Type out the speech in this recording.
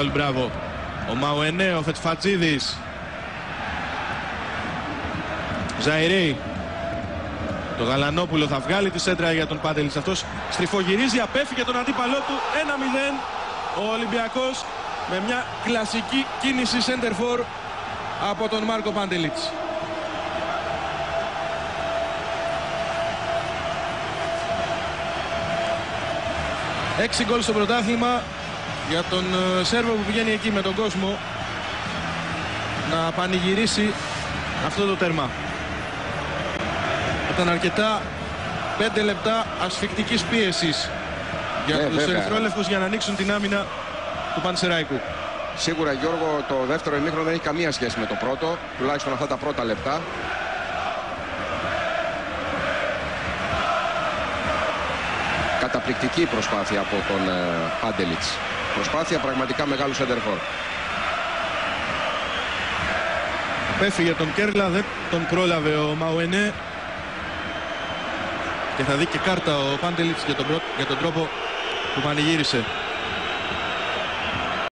Ραούλ Μπράβο. Ο Μαουενέ, ο Φετφατζίδης. Ζαϊρέι. Το Γαλανόπουλο θα βγάλει τη σέντρα για τον Πάντελιτς. Αυτός στριφογυρίζει, απέφυγε τον αντίπαλό του. 1-0. Ο Ολυμπιακός με μια κλασική κίνηση center for από τον Μάρκο Πάντελιτς. Έξι γκολ στο πρωτάθλημα για τον Σέρβο που πηγαίνει εκεί με τον κόσμο να πανηγυρίσει αυτό το τέρμα. Ήταν αρκετά 5 λεπτά ασφικτικής πίεσης για τους ερυθρόλευκους για να ανοίξουν την άμυνα του Πανσεραϊκού. Σίγουρα, Γιώργο, το δεύτερο ημίχρονο δεν έχει καμία σχέση με το πρώτο, τουλάχιστον αυτά τα πρώτα λεπτά. Καταπληκτική προσπάθεια από τον Πάντελιτς. Προσπάθεια πραγματικά μεγάλου σέντερφορ. Πέφυγε τον Κέρλα, δεν τον πρόλαβε ο Μαουενέ. Και θα δει και κάρτα ο Πάντελιτς για τον τρόπο που πανηγύρισε.